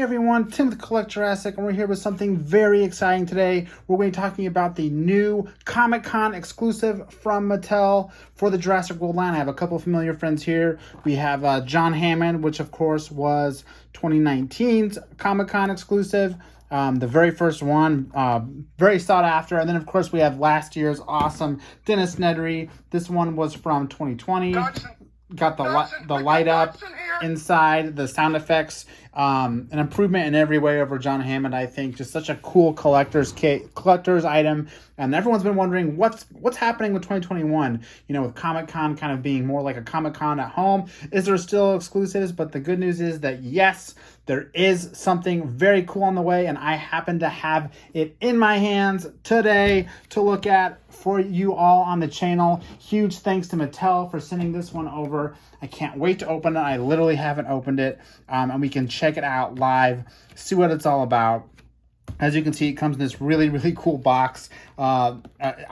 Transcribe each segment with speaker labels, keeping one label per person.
Speaker 1: everyone, Tim with Collect Jurassic, and we're here with something very exciting today. We're going to be talking about the new Comic-Con exclusive from Mattel for the Jurassic World line. I have a couple of familiar friends here. We have John Hammond, which of course was 2019's Comic-Con exclusive. The very first one, very sought after. And then of course we have last year's awesome Dennis Nedry. This one was from 2020. Got the light up inside, the sound effects, an improvement in every way over John Hammond. I think just such a cool collector's item, and everyone's been wondering what's happening with 2021. You know, with Comic-Con kind of being more like a Comic-Con at home. Is there still exclusives? But the good news is that yes, there is something very cool on the way, and I happen to have it in my hands today to look at for you all on the channel. Huge thanks to Mattel for sending this one over. I can't wait to open it. I literally haven't opened it, and we can check it out live, see what it's all about. As you can see, it comes in this really, really cool box. I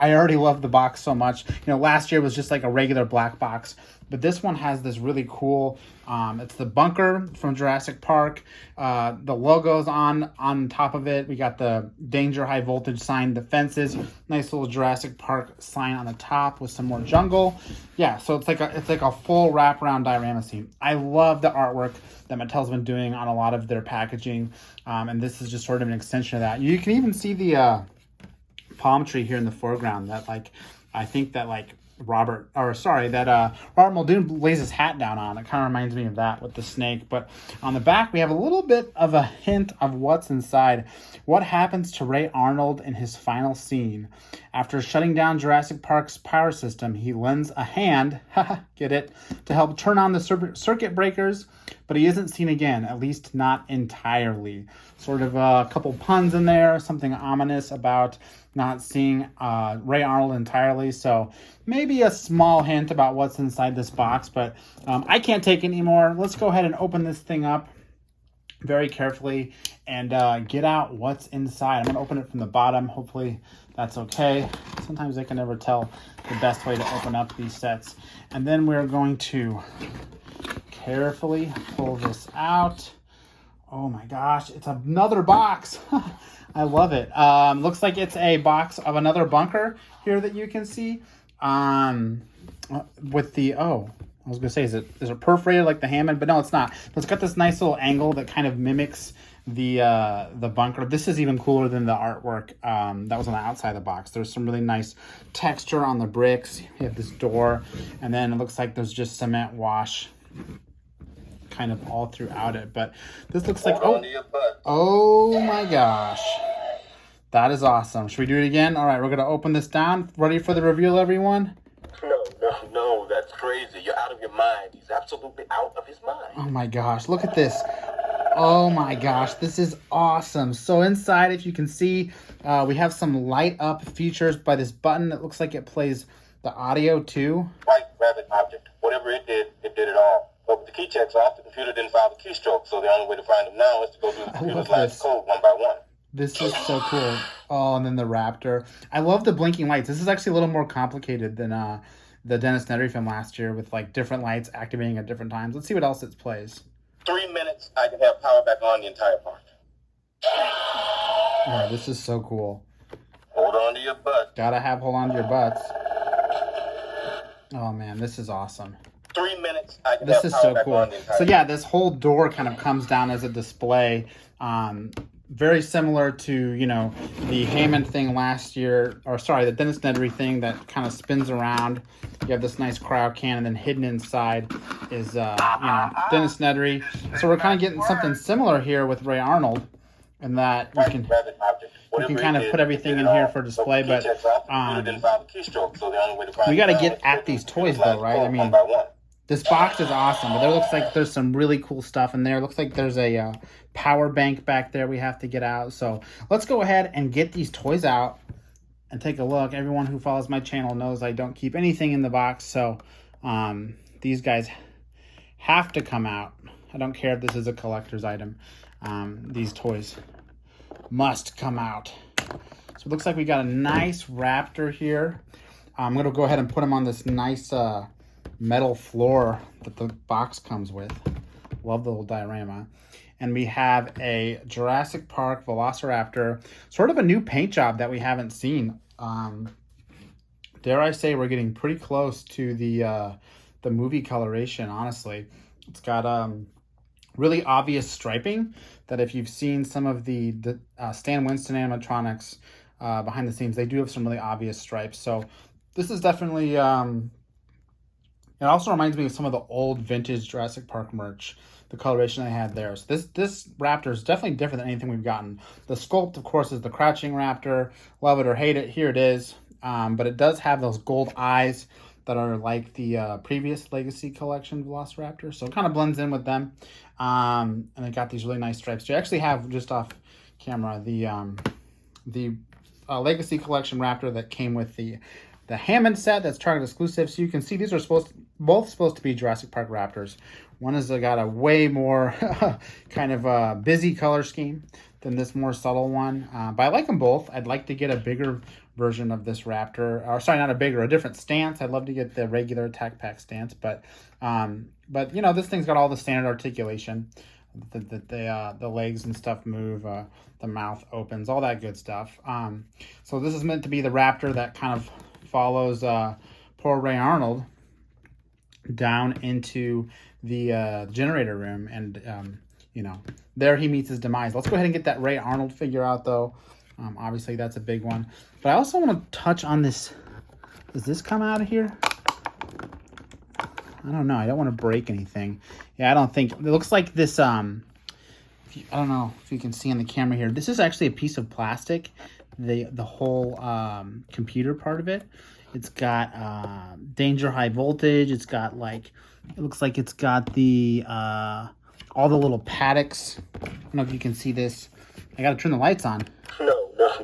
Speaker 1: already love the box so much. You know, last year was just like a regular black box, but this one has this really cool, it's the bunker from Jurassic Park. The logo's on top of it. We got the danger high voltage sign, the fences, nice little Jurassic Park sign on the top with some more jungle. Yeah, so it's like a full wraparound diorama scene. I love the artwork that Mattel's been doing on a lot of their packaging, and this is just sort of an extension of that. You can even see the palm tree here in the foreground. That I think that Robert Muldoon lays his hat down on. It kind of reminds me of that with the snake. But on the back, we have a little bit of a hint of what's inside. What happens to Ray Arnold in his final scene? After shutting down Jurassic Park's power system, he lends a hand, get it, to help turn on the circuit breakers, but he isn't seen again, at least not entirely. Sort of a couple puns in there, something ominous about not seeing Ray Arnold entirely. So maybe a small hint about what's inside this box, but I can't take it anymore. Let's go ahead and open this thing up very carefully and get out what's inside. I'm going to open it from the bottom. Hopefully that's okay. Sometimes I can never tell the best way to open up these sets. And then we're going to carefully pull this out. Oh my gosh, it's another box. I love it. Looks like it's a box of another bunker here that you can see. With the, I was gonna say, is it perforated like the Hammond? But no, it's not. But it's got this nice little angle that kind of mimics the bunker. This is even cooler than the artwork that was on the outside of the box. There's some really nice texture on the bricks. You have this door, and then it looks like there's just cement wash kind of all throughout it. But this looks like, oh my gosh, that is awesome. Should we do it again? All right, we're gonna open this down. Ready for the reveal, everyone?
Speaker 2: No, that's crazy. You're out of your mind. He's absolutely out of his mind.
Speaker 1: Oh my gosh, look at this. Oh my gosh, this is awesome. So inside, if you can see, we have some light up features by this button. It looks like it plays the audio too.
Speaker 2: Right, rabbit object. Whatever it did it all. But with the key checks off, the computer didn't file the keystroke, so the only way to find them now is to go through the computer's last code one by one.
Speaker 1: This is so cool. Oh, and then the Raptor. I love the blinking lights. This is actually a little more complicated than the Dennis Nedry film last year with different lights activating at different times. Let's see what else it plays.
Speaker 2: 3 minutes, I can have power back on the entire park.
Speaker 1: Oh, this is so cool.
Speaker 2: Hold on to your butt.
Speaker 1: Gotta hold on to your butts. Oh man, this is awesome.
Speaker 2: 3 minutes, I can
Speaker 1: this
Speaker 2: have
Speaker 1: is
Speaker 2: power
Speaker 1: so
Speaker 2: back
Speaker 1: cool.
Speaker 2: on the entire
Speaker 1: So yeah, this whole door kind of comes down as a display. Very similar to, you know, the Hammond thing last year, or sorry, the Dennis Nedry thing that kind of spins around. You have this nice cryo can, and then hidden inside is, you know, Dennis Nedry. So we're kind of getting something similar here with Ray Arnold, and that you can kind of put everything in here for display. But we got to get at these toys though, right? I mean, this box is awesome, but there looks like there's some really cool stuff in there. Looks like there's a power bank back there we have to get out. So let's go ahead and get these toys out and take a look. Everyone who follows my channel knows I don't keep anything in the box. So these guys have to come out. I don't care if this is a collector's item. These toys must come out. So it looks like we got a nice Raptor here. I'm going to go ahead and put him on this nice metal floor that the box comes with. Love the little diorama. And we have a Jurassic Park Velociraptor, sort of a new paint job that we haven't seen. Dare I say we're getting pretty close to the movie coloration, honestly. It's got really obvious striping that if you've seen some of the Stan Winston animatronics behind the scenes, they do have some really obvious stripes. So this is definitely, it also reminds me of some of the old vintage Jurassic Park merch, the coloration they had there. So this raptor is definitely different than anything we've gotten. The sculpt, of course, is the crouching raptor. Love it or hate it, here it is. But it does have those gold eyes that are like the previous Legacy Collection Velociraptor. So it kind of blends in with them. And it got these really nice stripes. You actually have, just off camera, the Legacy Collection Raptor that came with the Hammond set that's Target exclusive. So you can see these are both supposed to be Jurassic Park Raptors. One has got a way more kind of busy color scheme than this more subtle one. But I like them both. I'd like to get a bigger version of this Raptor. Or sorry, not a different stance. I'd love to get the regular Attack Pack stance. But you know, this thing's got all the standard articulation. The legs and stuff move. The mouth opens. All that good stuff. So this is meant to be the Raptor that kind of follows poor Ray Arnold down into the generator room, and you know, there he meets his demise. Let's go ahead and get that Ray Arnold figure out, though. Obviously that's a big one, but I also want to touch on this. Does this come out of here? I don't know. I don't want to break anything. Yeah, I don't think it looks like this. I don't know if you can see on the camera here. This is actually a piece of plastic. The whole computer part of it. It's got danger high voltage. It's got like, it looks like it's got the all the little paddocks. I don't know if you can see this. I got to turn the lights on.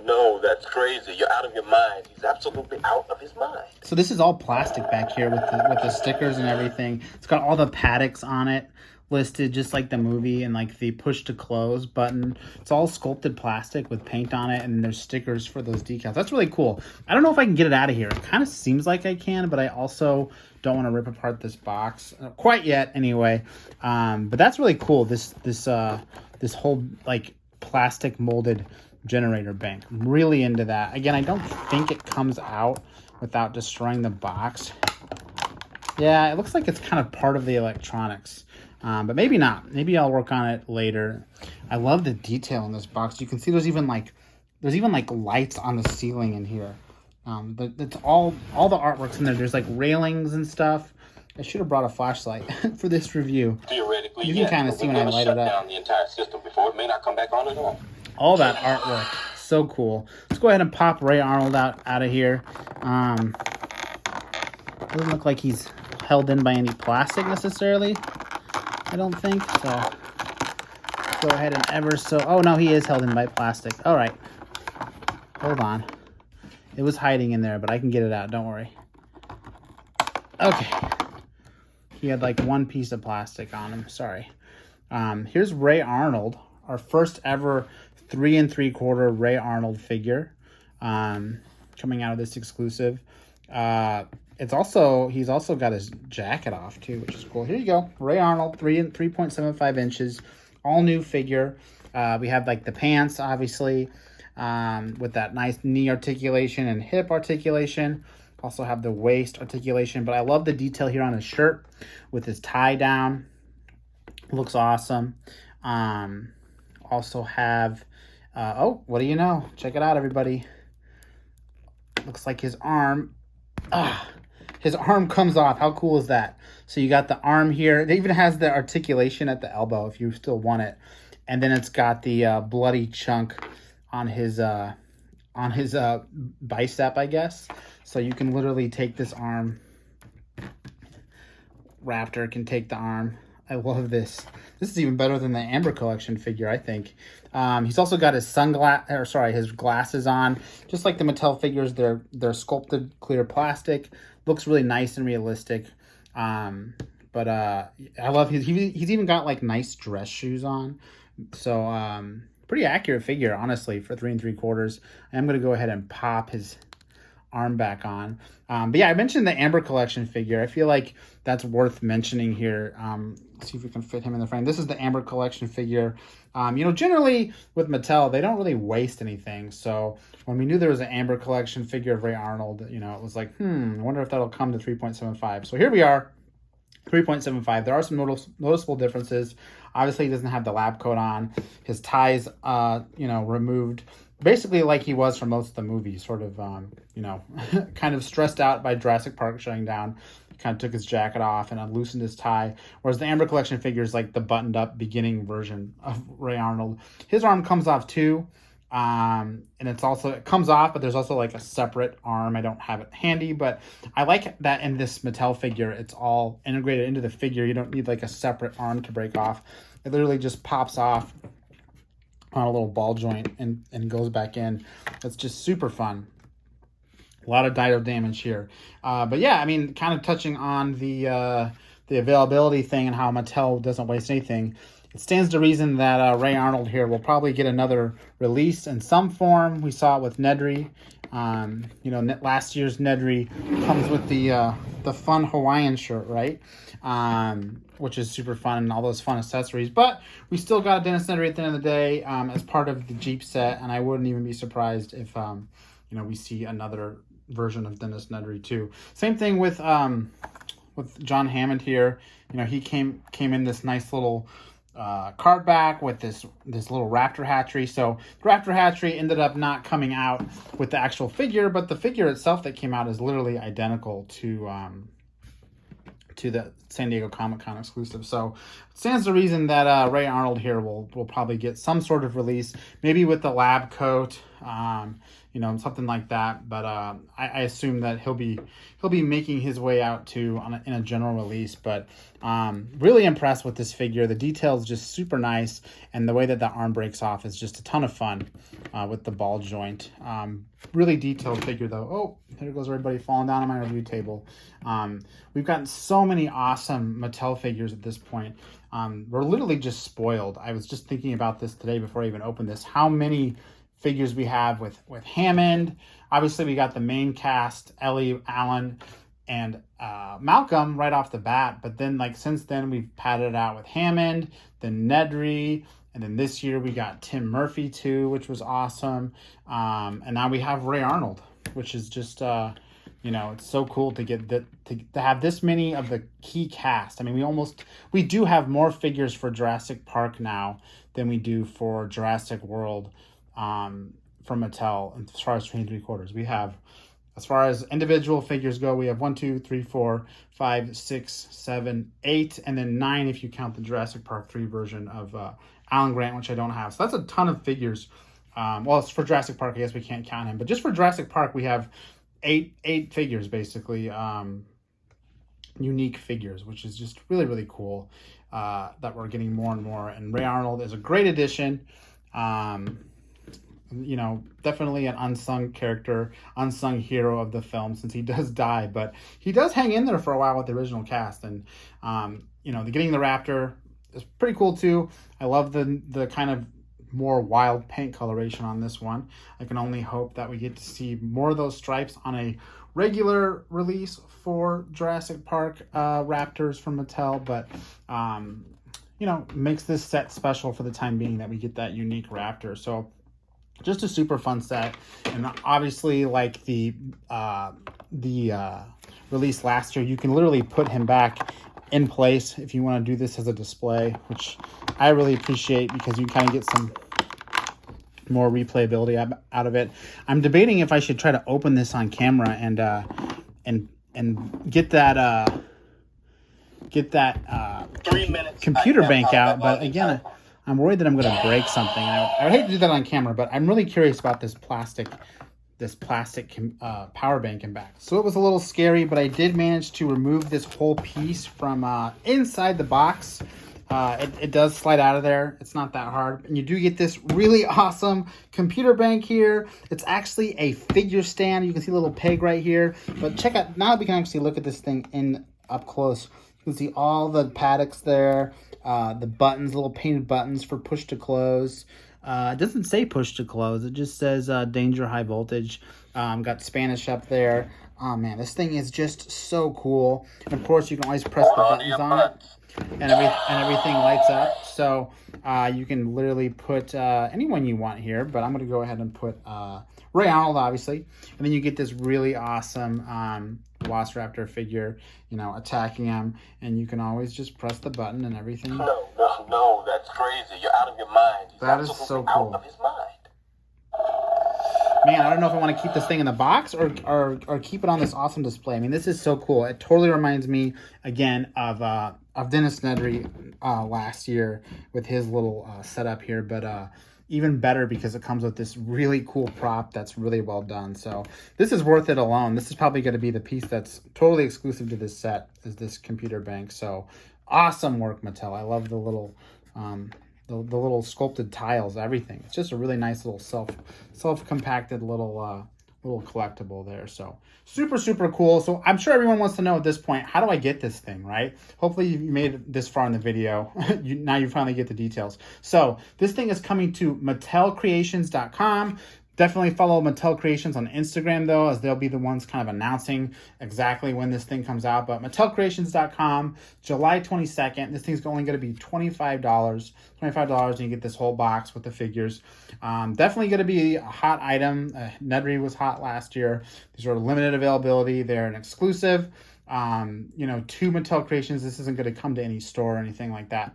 Speaker 2: No, that's crazy. You're out of your mind. He's absolutely out of his mind.
Speaker 1: So this is all plastic back here with the stickers and everything. It's got all the paddocks on it listed, just like the movie, and like the push to close button. It's all sculpted plastic with paint on it, and there's stickers for those decals. That's really cool. I don't know if I can get it out of here. It kind of seems like I can, but I also don't want to rip apart this box quite yet anyway. But that's really cool. This whole like plastic molded generator bank. I'm really into that. Again, I don't think it comes out without destroying the box. Yeah, it looks like it's kind of part of the electronics. But maybe not. Maybe I'll work on it later. I love the detail in this box. You can see there's even like lights on the ceiling in here. That's all the artwork's in there. There's like railings and stuff. I should have brought a flashlight for this review.
Speaker 2: Theoretically,
Speaker 1: you can kind of see when I light it up.
Speaker 2: Down the entire system before it may not come back on at all.
Speaker 1: All that artwork, so cool. Let's go ahead and pop Ray Arnold out of here. Doesn't look like he's held in by any plastic necessarily. I don't think so. Let's go ahead and oh no, he is held in by plastic. All right, hold on. It was hiding in there, but I can get it out. Don't worry. Okay. He had like one piece of plastic on him. Sorry. Here's Ray Arnold, our first ever 3 3/4 Ray Arnold figure, coming out of this exclusive. He's also got his jacket off too, which is cool. Here you go, Ray Arnold, 3.75 inches, all new figure. We have like the pants, obviously, with that nice knee articulation and hip articulation. Also have the waist articulation, but I love the detail here on his shirt with his tie down. Looks awesome. Also have, oh, what do you know? Check it out, everybody. Looks like his arm, his arm comes off. How cool is that? So you got the arm here. It even has the articulation at the elbow if you still want it. And then it's got the bloody chunk on his bicep, I guess. So you can literally take this arm. Raptor can take the arm. I love this. This is even better than the Amber Collection figure, I think. He's also got his his glasses on. Just like the Mattel figures, they're sculpted clear plastic. Looks really nice and realistic. But I love he's even got like nice dress shoes on. So pretty accurate figure, honestly, for 3 3/4. I am gonna go ahead and pop his arm back on. But yeah, I mentioned the Amber Collection figure. I feel like that's worth mentioning here. See if we can fit him in the frame. This is the Amber Collection figure. You know, generally with Mattel, they don't really waste anything. So when we knew there was an Amber Collection figure of Ray Arnold, you know, it was like, I wonder if that'll come to 3.75. So here we are, 3.75. There are some noticeable differences. Obviously, he doesn't have the lab coat on. His tie's, you know, removed. Basically like he was for most of the movie, sort of, you know, kind of stressed out by Jurassic Park shutting down. He kind of took his jacket off and unloosened his tie. Whereas the Amber Collection figure is like the buttoned up beginning version of Ray Arnold. His arm comes off too. And it's also, it comes off, but there's also like a separate arm. I don't have it handy, but I like that in this Mattel figure, it's all integrated into the figure. You don't need like a separate arm to break off. It literally just pops off on a little ball joint and goes back in. It's just super fun. A lot of dido damage here. But yeah, I mean, kind of touching on the availability thing and how Mattel doesn't waste anything. It stands to reason that Ray Arnold here will probably get another release in some form. We saw it with Nedry. You know, last year's Nedry comes with the fun Hawaiian shirt, right? Which is super fun and all those fun accessories. But we still got a Dennis Nedry at the end of the day as part of the Jeep set, and I wouldn't even be surprised if you know, we see another version of Dennis Nedry too. Same thing with John Hammond here. You know, he came in this nice little card back with this little raptor hatchery. So the raptor hatchery ended up not coming out with the actual figure, but the figure itself that came out is literally identical to the San Diego Comic-Con exclusive. So it stands to reason that Ray Arnold here will probably get some sort of release, maybe with the lab coat, you know, something like that. But I assume that he'll be making his way out to in a general release. But really impressed with this figure. The detail is just super nice, and the way that the arm breaks off is just a ton of fun with the ball joint. Really detailed figure though. Oh, here goes everybody falling down on my review table. We've gotten so many awesome Mattel figures at this point. We're literally just spoiled. I was just thinking about this today before I even opened this. How many figures we have with Hammond. Obviously, we got the main cast, Ellie, Alan, and Malcolm right off the bat. But then, like, since then, we've padded it out with Hammond, then Nedry, and then this year we got Tim Murphy too, which was awesome. And now we have Ray Arnold, which is just, you know, it's so cool to get that to have this many of the key cast. I mean, we do have more figures for Jurassic Park now than we do for Jurassic World from Mattel. As far as 3 3/4, we have, as far as individual figures go, we have 1, 2, 3, 4, 5, 6, 7, 8, and then 9 if you count the Jurassic Park 3 version of Alan Grant, which I don't have. So that's a ton of figures. Well, it's for Jurassic Park, I guess we can't count him, but just for Jurassic Park, we have eight figures basically, unique figures, which is just really, really cool that we're getting more and more. And Ray Arnold is a great addition. You know, definitely an unsung character, unsung hero of the film, since he does die, but he does hang in there for a while with the original cast. And you know, getting the raptor is pretty cool too. I love the kind of more wild paint coloration on this one. I can only hope that we get to see more of those stripes on a regular release for Jurassic Park Raptors from Mattel. But you know, makes this set special for the time being that we get that unique raptor. So just a super fun set. And obviously, like the release last year, you can literally put him back in place if you want to do this as a display, which I really appreciate, because you kind of get some more replayability out of it. I'm debating if I should try to open this on camera and get that
Speaker 2: 3 minutes
Speaker 1: computer bank out, but again, I'm worried that I'm going to break something. I would hate to do that on camera, but I'm really curious about this plastic power bank and back. So it was a little scary, but I did manage to remove this whole piece from inside the box. It does slide out of there. It's not that hard. And you do get this really awesome computer bank here. It's actually a figure stand. You can see a little peg right here. But check out, now we can actually look at this thing up close. You can see all the paddocks there, the buttons, little painted buttons for push to close. It doesn't say push to close. It just says danger, high voltage. Got Spanish up there. Oh man, this thing is just so cool. And of course, you can always press the buttons on it, and everything lights up. So you can literally put anyone you want here, but I'm going to go ahead and put Ray Arnold, obviously. And then you get this really awesome Velociraptor figure, you know, attacking him. And you can always just press the button and everything.
Speaker 2: No, that's crazy. You're out of your mind.
Speaker 1: That is so cool.
Speaker 2: Out of his mind.
Speaker 1: Man, I don't know if I want to keep this thing in the box or keep it on this awesome display. I mean, this is so cool. It totally reminds me, again, of Dennis Nedry last year with his little setup here. But even better because it comes with this really cool prop that's really well done. So this is worth it alone. This is probably going to be the piece that's totally exclusive to this set, is this computer bank. So awesome work, Mattel. I love the little... the little sculpted tiles, everything. It's just a really nice little self-compacted little collectible there. So super cool. So I'm sure everyone wants to know at this point, how do I get this thing, right? Hopefully you made it this far in the video. Now you finally get the details. So this thing is coming to mattelcreations.com. Definitely follow Mattel Creations on Instagram, though, as they'll be the ones kind of announcing exactly when this thing comes out. But mattelcreations.com, July 22nd. This thing's only going to be $25. $25, and you get this whole box with the figures. Definitely going to be a hot item. Nedry was hot last year. These are limited availability. They're an exclusive. You know, to Mattel Creations. This isn't going to come to any store or anything like that.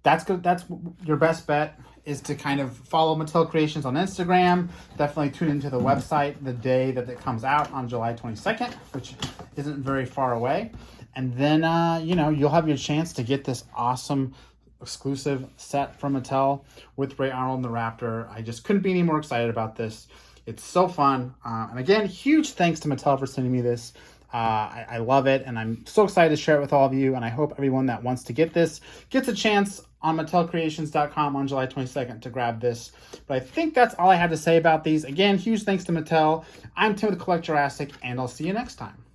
Speaker 1: That's good. That's your best bet, is to kind of follow Mattel Creations on Instagram. Definitely tune into the website the day that it comes out on July 22nd, which isn't very far away. And then, you know, you'll have your chance to get this awesome exclusive set from Mattel with Ray Arnold and the Raptor. I just couldn't be any more excited about this. It's so fun. And again, huge thanks to Mattel for sending me this. I love it, and I'm so excited to share it with all of you, and I hope everyone that wants to get this gets a chance on mattelcreations.com on July 22nd to grab this. But I think that's all I had to say about these. Again, huge thanks to Mattel. I'm Tim with Collect Jurassic, and I'll see you next time.